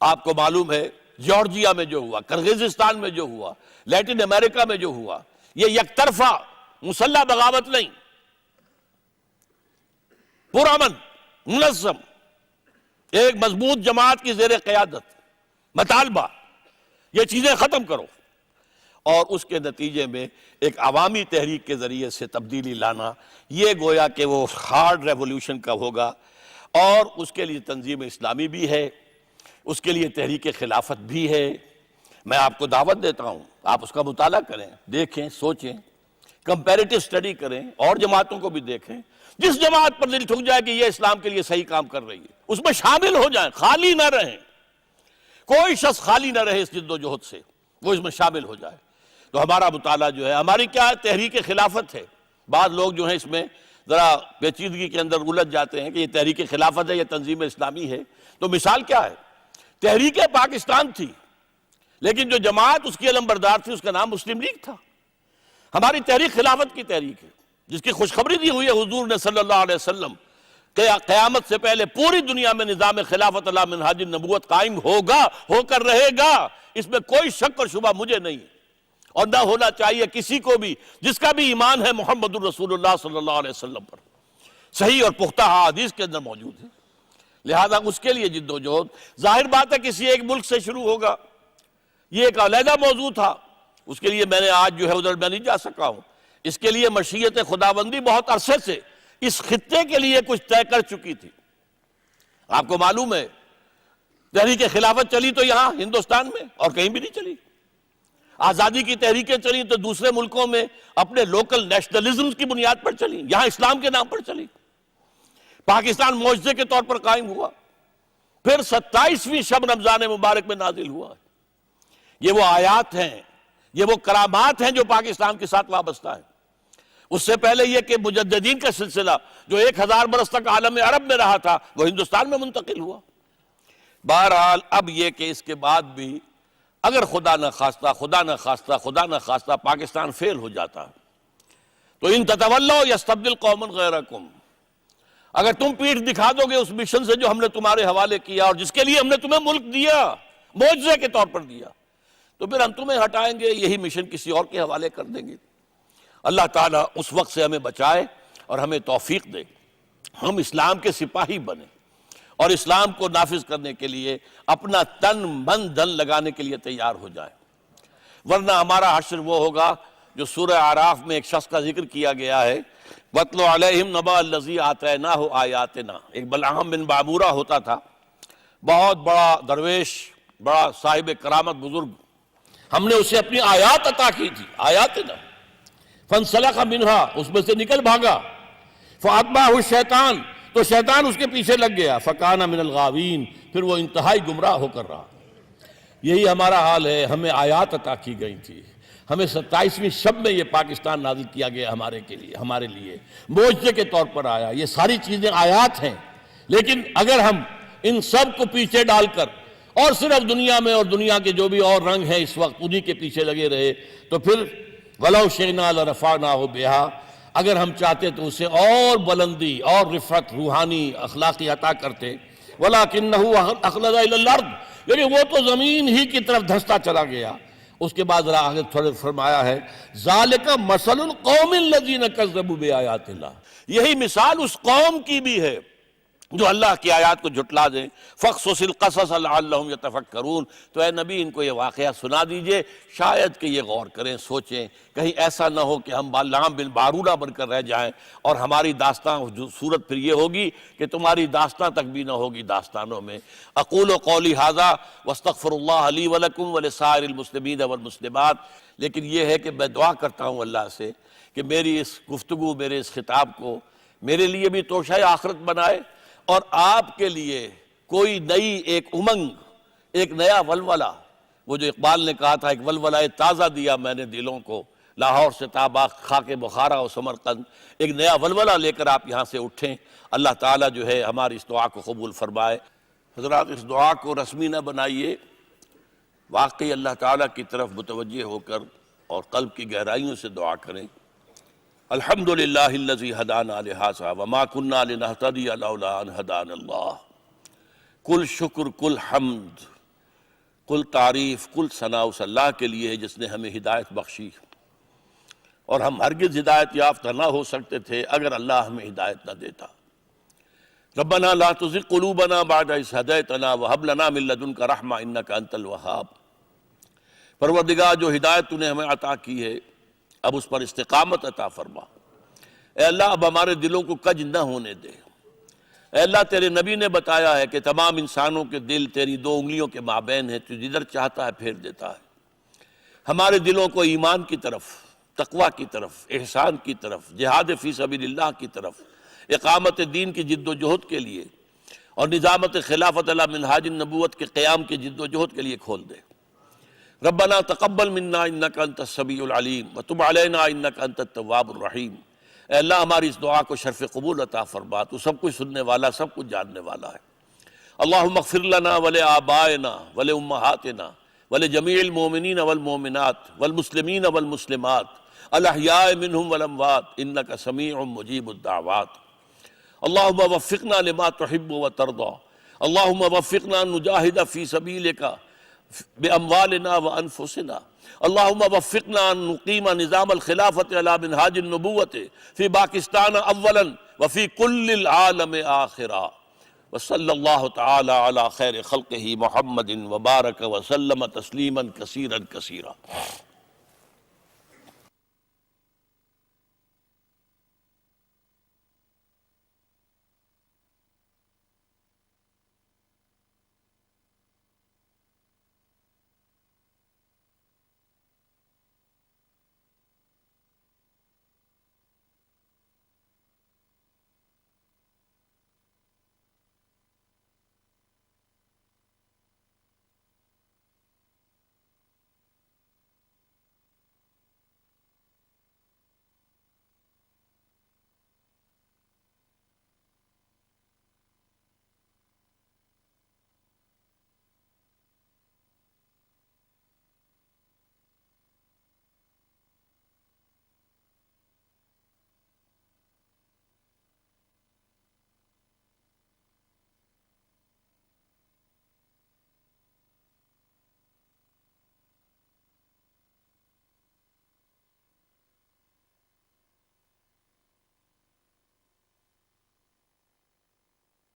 آپ کو معلوم ہے جارجیا میں جو ہوا، کرغزستان میں جو ہوا، لیٹن امریکہ میں جو ہوا، یہ یک طرفہ مسلح بغاوت نہیں، پرامن منظم ایک مضبوط جماعت کی زیر قیادت مطالبہ، یہ چیزیں ختم کرو، اور اس کے نتیجے میں ایک عوامی تحریک کے ذریعے سے تبدیلی لانا، یہ گویا کہ وہ ہارڈ ریولوشن کا ہوگا، اور اس کے لیے تنظیم اسلامی بھی ہے، اس کے لیے تحریک خلافت بھی ہے۔ میں آپ کو دعوت دیتا ہوں، آپ اس کا مطالعہ کریں، دیکھیں، سوچیں، کمپیریٹو سٹڈی کریں، اور جماعتوں کو بھی دیکھیں۔ جس جماعت پر دل ٹھک جائے کہ یہ اسلام کے لیے صحیح کام کر رہی ہے، اس میں شامل ہو جائیں، خالی نہ رہیں، کوئی شخص خالی نہ رہے اس جد و جہد سے، وہ اس میں شامل ہو جائے۔ تو ہمارا مطالعہ جو ہے، ہماری کیا ہے، تحریک خلافت ہے۔ بعض لوگ جو ہیں اس میں ذرا پیچیدگی کے اندر الجھ جاتے ہیں کہ یہ تحریک خلافت ہے، یہ تنظیم اسلامی ہے۔ تو مثال کیا ہے؟ تحریک پاکستان تھی، لیکن جو جماعت اس کی علمبردار تھی اس کا نام مسلم لیگ تھا۔ ہماری تحریک خلافت کی تحریک ہے، جس کی خوشخبری دی ہوئی ہے حضور نے صلی اللہ علیہ وسلم کہ قیامت سے پہلے پوری دنیا میں نظام خلافت علی منہاج النبوت قائم ہوگا، ہو کر رہے گا، اس میں کوئی شک اور شبہ مجھے نہیں ہے، اور نہ ہونا چاہیے کسی کو بھی جس کا بھی ایمان ہے محمد الرسول اللہ صلی اللہ علیہ وسلم پر، صحیح اور پختہ حدیث کے اندر موجود ہے۔ لہذا اس کے لیے جد و جہد ظاہر بات ہے کسی ایک ملک سے شروع ہوگا، یہ ایک علیحدہ موضوع تھا، اس کے لیے میں نے آج جو ہے ادھر میں نہیں جا سکا ہوں۔ اس کے لیے مشیت خداوندی بہت عرصے سے اس خطے کے لیے کچھ طے کر چکی تھی۔ آپ کو معلوم ہے تحریک خلافت چلی تو یہاں ہندوستان میں اور کہیں بھی نہیں چلی، آزادی کی تحریکیں چلی تو دوسرے ملکوں میں اپنے لوکل نیشنلزم کی بنیاد پر چلی، یہاں اسلام کے نام پر چلی۔ پاکستان معجزے کے طور پر قائم ہوا، پھر 27ویں شب رمضان مبارک میں نازل ہوا۔ یہ وہ آیات ہیں، یہ وہ کرامات ہیں جو پاکستان کے ساتھ وابستہ ہیں۔ اس سے پہلے یہ کہ مجددین کا سلسلہ جو 1000 برس تک عالم عرب میں رہا تھا وہ ہندوستان میں منتقل ہوا۔ بہرحال اب یہ کہ اس کے بعد بھی اگر خدا نہ خواستہ پاکستان فیل ہو جاتا تو ان تتولوا یستبدل قوما غیرکم، اگر تم پیٹھ دکھا دو گے اس مشن سے جو ہم نے تمہارے حوالے کیا اور جس کے لیے ہم نے تمہیں ملک دیا، معجزے کے طور پر دیا، تو پھر ہم تمہیں ہٹائیں گے، یہی مشن کسی اور کے حوالے کر دیں گے۔ اللہ تعالیٰ اس وقت سے ہمیں بچائے اور ہمیں توفیق دے، ہم اسلام کے سپاہی بنیں اور اسلام کو نافذ کرنے کے لیے اپنا تن من دھن لگانے کے لیے تیار ہو جائیں، ورنہ ہمارا حشر وہ ہوگا جو سورہ اعراف میں ایک شخص کا ذکر کیا گیا ہے، وَاتْلُ عَلَيْهِمْ نَبَأَ الَّذِي آتَيْنَاهُ آيَاتِنَا۔ ایک بلعام بن بعمورہ ہوتا تھا، بہت بڑا درویش، بڑا صاحب کرامت بزرگ، ہم نے اسے اپنی آیات عطا کی تھی، آیاتنا، فانسلخ منہا، اس میں سے نکل بھاگا، فأتبعہ الشیطان، تو شیطان اس کے پیچھے لگ گیا، فکان من الغاوین، پھر وہ انتہائی گمراہ ہو کر رہا۔ یہی ہمارا حال ہے، ہمیں آیات عطا کی گئی تھی، ہمیں 27ویں شب میں یہ پاکستان نازل کیا گیا ہمارے لیے معجزے کے طور پر آیا۔ یہ ساری چیزیں آیات ہیں، لیکن اگر ہم ان سب کو پیچھے ڈال کر اور صرف دنیا میں اور دنیا کے جو بھی اور رنگ ہیں اس وقت انہی کے پیچھے لگے رہے تو پھر وَلَوْ شِئْنَا لَرَفَعْنَاهُ بِهَا، اگر ہم چاہتے تو اسے اور بلندی اور رفعت روحانی اخلاقی عطا کرتے، وَلَكِنَّهُ أَخْلَدَ إِلَى الْأَرْضِ، لیکن وہ تو زمین ہی کی طرف دھنستا چلا گیا۔ اس کے بعد آگے تھوڑے فرمایا ہے ذَلِكَ مَثَلُ الْقَوْمِ الَّذِينَ كَذَّبُوا بِآيَاتِ اللَّهِ، یہی مثال اس قوم کی بھی ہے جو اللہ کی آیات کو جھٹلا دیں۔ فَقْصُصِ الْقَصَصَ لَعَلَّهُمْ يَتَفَكَّرُونَ، تو اے نبی ان کو یہ واقعہ سنا دیجئے، شاید کہ یہ غور کریں، سوچیں، کہیں ایسا نہ ہو کہ ہم بلعام بن بعورہ بن کر رہ جائیں اور ہماری داستان صورت پھر یہ ہوگی کہ تمہاری داستان تک بھی نہ ہوگی داستانوں میں۔ اقول قولی ھذا واستغفر اللہ لی ولکم ولسائر المسلمین والمسلمات، لیکن یہ ہے کہ میں دعا کرتا ہوں اللہ سے کہ میری اس گفتگو، میرے اس خطاب کو میرے لیے بھی توشہ آخرت بنائے، اور آپ کے لیے کوئی نئی ایک امنگ، ایک نیا ولولہ، وہ جو اقبال نے کہا تھا ایک ولولہ تازہ دیا میں نے دلوں کو، لاہور سے تابا خاک بخارا و سمرقند، ایک نیا ولولہ لے کر آپ یہاں سے اٹھیں۔ اللہ تعالیٰ جو ہے ہماری اس دعا کو قبول فرمائے۔ حضرات اس دعا کو رسمی نہ بنائیے، واقعی اللہ تعالیٰ کی طرف متوجہ ہو کر اور قلب کی گہرائیوں سے دعا کریں۔ الحمدللہ الذی ہدانا لہذا وما کنا لنہتدی لولا ان ہدانا اللہ، کل شکر کل حمد کل تعریف کل ثنا اس اللہ کے لیے ہے جس نے ہمیں ہدایت بخشی، اور ہم ہرگز ہدایت یافتہ نہ ہو سکتے تھے اگر اللہ ہمیں ہدایت نہ دیتا۔ ربنا لا تزغ قلوبنا بعد إذ هديتنا وهب لنا من لدنك رحمة إنك أنت الوهاب۔ پروردگار جو ہدایت تو نے ہمیں عطا کی ہے اب اس پر استقامت عطا فرما۔ اے اللہ اب ہمارے دلوں کو کج نہ ہونے دے۔ اے اللہ تیرے نبی نے بتایا ہے کہ تمام انسانوں کے دل تیری دو انگلیوں کے مابین ہے، تو جدھر چاہتا ہے پھیر دیتا ہے۔ ہمارے دلوں کو ایمان کی طرف، تقوی کی طرف، احسان کی طرف، جہاد فی سبیل اللہ کی طرف، اقامت دین کی جد و جہد کے لیے اور نظامت خلافت علی منہاج النبوت کے قیام کی جد و جہد کے لیے کھول دے۔ ربنا تقبل منا انک انت السمیع العلیم وتب علینا انک انت التواب الرحیم۔ اے اللہ ہماری اس دعا کو شرف قبول عطا فرما، تو سب کچھ سننے والا، سب کچھ جاننے والا ہے۔ اللہم اغفر لنا ولآبائنا ولأمہاتنا ولجمیع المؤمنین والمؤمنات والمسلمین والمسلمات الاحیاء منہم والاموات انک سمیع مجیب الدعوات۔ اللہم وفقنا لما تحب وترضى، اللہم وفقنا نجاہد فی سبیلک باموالنا وانفسنا، اللہم وفقنا ان نقیم نظام الخلافت علی منہاج النبوت فی پاکستان اولا وفی کل العالم آخرا، وصلی اللہ تعالی علی خیر خلقہ محمد وبارک وسلم تسلیما کثیرا کثیرا۔